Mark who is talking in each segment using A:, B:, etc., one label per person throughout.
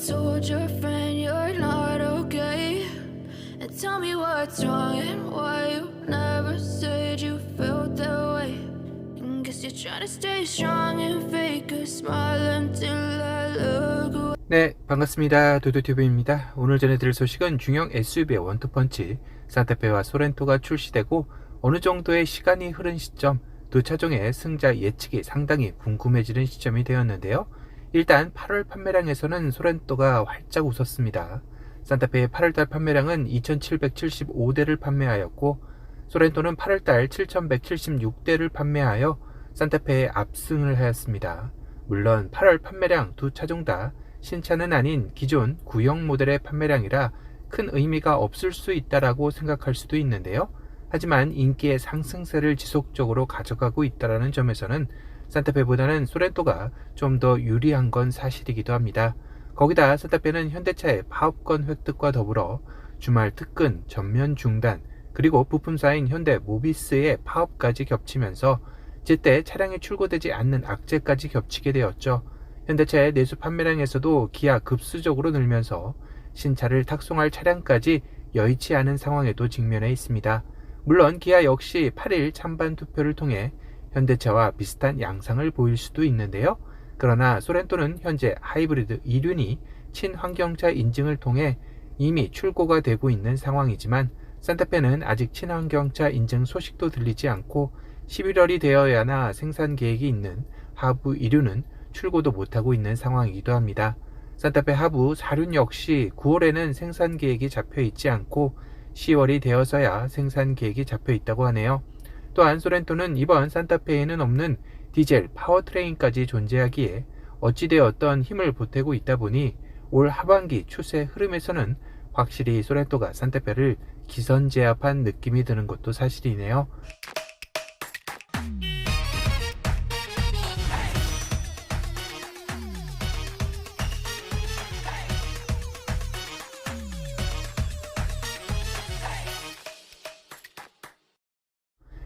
A: told your friend you're not okay? And tell me what's wrong and why you never said you felt that way. And guess you're trying to stay strong and fake a smile until I look away.
B: 네, 반갑습니다. 두두튜브입니다. 오늘 전해드릴 소식은 중형 SUV 원투펀치 산타페와 소렌토가 출시되고 어느 정도의 시간이 흐른 시점, 두 차종의 승자 예측이 상당히 궁금해지는 시점이 되었는데요. 일단 8월 판매량에서는 소렌토가 활짝 웃었습니다. 산타페의 8월달 판매량은 2775대를 판매하였고 소렌토는 8월달 7176대를 판매하여 산타페에 압승을 하였습니다. 물론 8월 판매량 두 차종 다 신차는 아닌 기존 구형 모델의 판매량이라 큰 의미가 없을 수 있다라고 생각할 수도 있는데요. 하지만 인기의 상승세를 지속적으로 가져가고 있다는 점에서는 산타페보다는 소렌토가 좀 더 유리한 건 사실이기도 합니다. 거기다 산타페는 현대차의 파업권 획득과 더불어 주말 특근, 전면 중단, 그리고 부품사인 현대 모비스의 파업까지 겹치면서 제때 차량이 출고되지 않는 악재까지 겹치게 되었죠. 현대차의 내수 판매량에서도 기하 급수적으로 늘면서 신차를 탁송할 차량까지 여의치 않은 상황에도 직면해 있습니다. 물론 기아 역시 8일 찬반 투표를 통해 현대차와 비슷한 양상을 보일 수도 있는데요. 그러나 소렌토는 현재 하이브리드 2륜이 친환경차 인증을 통해 이미 출고가 되고 있는 상황이지만 산타페는 아직 친환경차 인증 소식도 들리지 않고 11월이 되어야나 생산 계획이 있는 하부 2륜은 출고도 못하고 있는 상황이기도 합니다. 산타페 하부 4륜 역시 9월에는 생산 계획이 잡혀 있지 않고 10월이 되어서야 생산 계획이 잡혀 있다고 하네요. 또한 소렌토는 이번 산타페에는 없는 디젤 파워트레인까지 존재하기에 어찌되었던 힘을 보태고 있다 보니 올 하반기 추세 흐름에서는 확실히 소렌토가 산타페를 기선제압한 느낌이 드는 것도 사실이네요.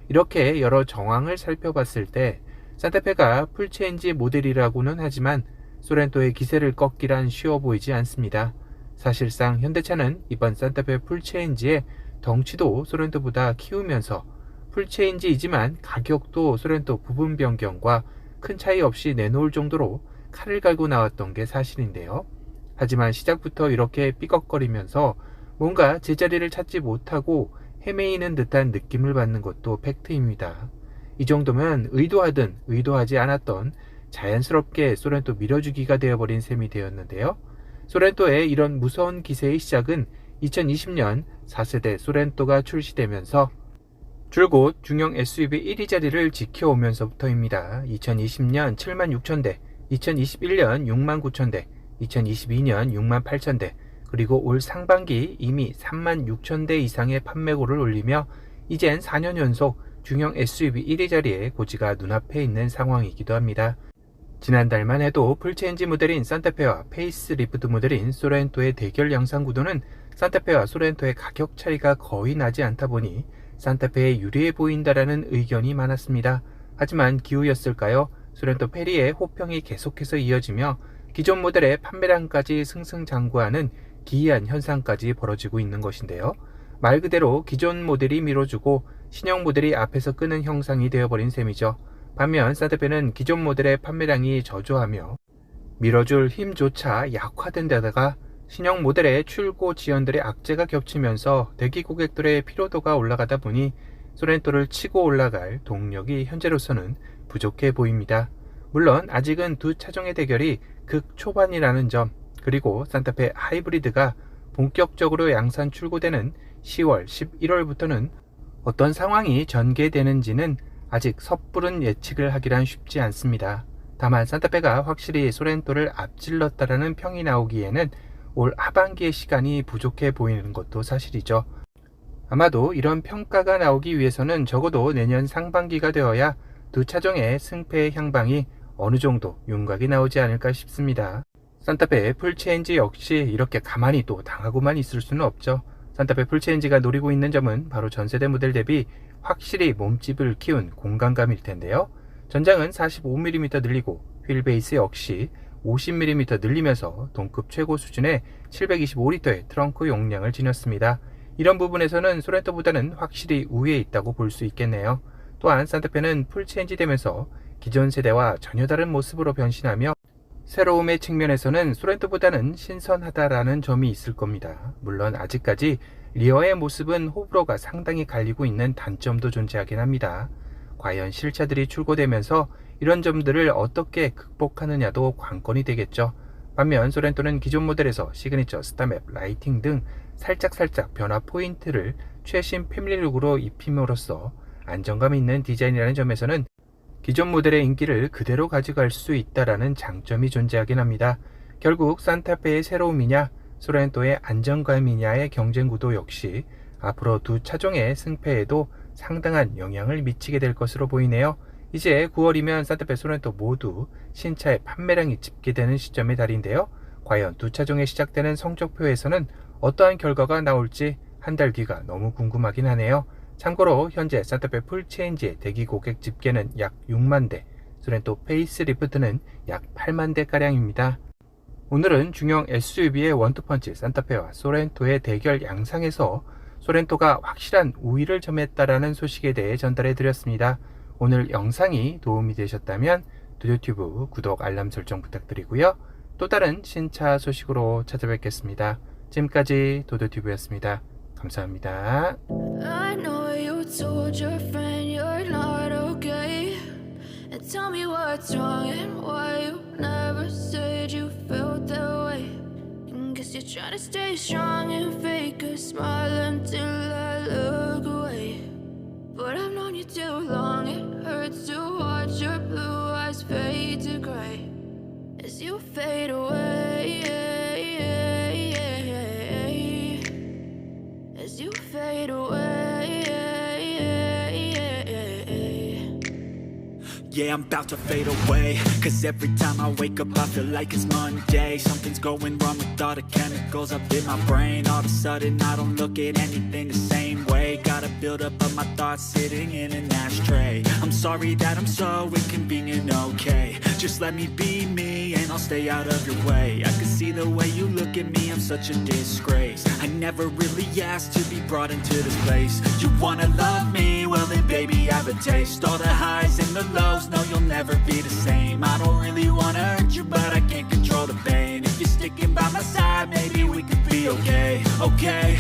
B: 이렇게 여러 정황을 살펴봤을 때 산타페가 풀체인지 모델이라고는 하지만 소렌토의 기세를 꺾기란 쉬워 보이지 않습니다. 사실상 현대차는 이번 산타페 풀체인지의 덩치도 소렌토보다 키우면서 풀체인지이지만 가격도 소렌토 부분 변경과 큰 차이 없이 내놓을 정도로 칼을 갈고 나왔던 게 사실인데요. 하지만 시작부터 이렇게 삐걱거리면서 뭔가 제자리를 찾지 못하고 헤매이는 듯한 느낌을 받는 것도 팩트입니다. 이 정도면 의도하든 의도하지 않았던 자연스럽게 소렌토 밀어주기가 되어버린 셈이 되었는데요. 소렌토의 이런 무서운 기세의 시작은 2020년 4세대 소렌토가 출시되면서 줄곧 중형 SUV 1위 자리를 지켜오면서부터입니다. 2020년 76,000대, 2021년 69,000대, 2022년 68,000대, 그리고 올 상반기 이미 36,000대 이상의 판매고를 올리며 이젠 4년 연속 중형 SUV 1위 자리에 고지가 눈앞에 있는 상황이기도 합니다. 지난달만 해도 풀체인지 모델인 산타페와 페이스리프트 모델인 소렌토의 대결 양상 구도는 산타페와 소렌토의 가격 차이가 거의 나지 않다 보니 산타페에 유리해 보인다라는 의견이 많았습니다. 하지만 기우였을까요? 소렌토 페리의 호평이 계속해서 이어지며 기존 모델의 판매량까지 승승장구하는 기이한 현상까지 벌어지고 있는 것인데요. 말 그대로 기존 모델이 밀어주고 신형 모델이 앞에서 끄는 형상이 되어버린 셈이죠. 반면 산타페는 기존 모델의 판매량이 저조하며 밀어줄 힘조차 약화된 데다가 신형 모델의 출고 지연들의 악재가 겹치면서 대기 고객들의 피로도가 올라가다 보니 소렌토를 치고 올라갈 동력이 현재로서는 부족해 보입니다. 물론 아직은 두 차종의 대결이 극초반이라는 점, 그리고 산타페 하이브리드가 본격적으로 양산 출고되는 10월, 11월부터는 어떤 상황이 전개되는지는 아직 섣부른 예측을 하기란 쉽지 않습니다. 다만 산타페가 확실히 소렌토를 앞질렀다라는 평이 나오기에는 올 하반기의 시간이 부족해 보이는 것도 사실이죠. 아마도 이런 평가가 나오기 위해서는 적어도 내년 상반기가 되어야 두 차종의 승패의 향방이 어느 정도 윤곽이 나오지 않을까 싶습니다. 산타페 풀체인지 역시 이렇게 가만히 또 당하고만 있을 수는 없죠. 산타페 풀체인지가 노리고 있는 점은 바로 전세대 모델 대비 확실히 몸집을 키운 공간감일 텐데요. 전장은 45mm 늘리고 휠베이스 역시 50mm 늘리면서 동급 최고 수준의 725리터의 트렁크 용량을 지녔습니다. 이런 부분에서는 소렌토보다는 확실히 우위에 있다고 볼 수 있겠네요. 또한 산타페는 풀체인지 되면서 기존 세대와 전혀 다른 모습으로 변신하며 새로움의 측면에서는 소렌토보다는 신선하다라는 점이 있을 겁니다. 물론 아직까지 리어의 모습은 호불호가 상당히 갈리고 있는 단점도 존재하긴 합니다. 과연 실차들이 출고되면서 이런 점들을 어떻게 극복하느냐도 관건이 되겠죠. 반면 소렌토는 기존 모델에서 시그니처 스타맵, 라이팅 등 살짝 변화 포인트를 최신 패밀리룩으로 입힘으로써 안정감 있는 디자인이라는 점에서는 기존 모델의 인기를 그대로 가져갈 수 있다는 장점이 존재하긴 합니다. 결국 산타페의 새로움이냐 소렌토의 안정감이냐의 경쟁 구도 역시 앞으로 두 차종의 승패에도 상당한 영향을 미치게 될 것으로 보이네요. 이제 9월이면 산타페 소렌토 모두 신차의 판매량이 집계되는 시점의 달인데요. 과연 두 차종에 시작되는 성적표에서는 어떠한 결과가 나올지 한 달 뒤가 너무 궁금하긴 하네요. 참고로 현재 산타페 풀체인지의 대기 고객 집계는 약 6만 대, 소렌토 페이스리프트는 약 8만 대가량입니다. 오늘은 중형 SUV의 원투펀치 산타페와 소렌토의 대결 양상에서 소렌토가 확실한 우위를 점했다라는 소식에 대해 전달해 드렸습니다. 오늘 영상이 도움이 되셨다면 도요튜브 구독 알람 설정 부탁드리고요. 또 다른 신차 소식으로 찾아뵙겠습니다. 지금까지 도도튜브였습니다. 감사합니다.
A: I know you told your friend you're not okay. And tell me what's wrong and why you never said you felt that way. And guess you're trying to stay strong and fake a smile until I look away. But I've known you too long, it hurts to watch your blue eyes fade to gray as you fade away. As you fade away.
C: Yeah, I'm about to fade away. Cause every time I wake up I feel like it's Monday. Something's going wrong with all the chemicals up in my brain. All of a sudden I don't look at anything the same way. Gotta build up of my thoughts sitting in an ashtray. I'm sorry that I'm so inconvenient, okay. Just let me be me and I'll stay out of your way. I can see the way you look at me, I'm such a disgrace. I never really asked to be brought into this place. You wanna love me? Well then baby I have a taste. All the highs and the lows, no you'll never be the same. I don't really wanna hurt you but I can't control the pain. If you're sticking by my side maybe we could be okay. Okay,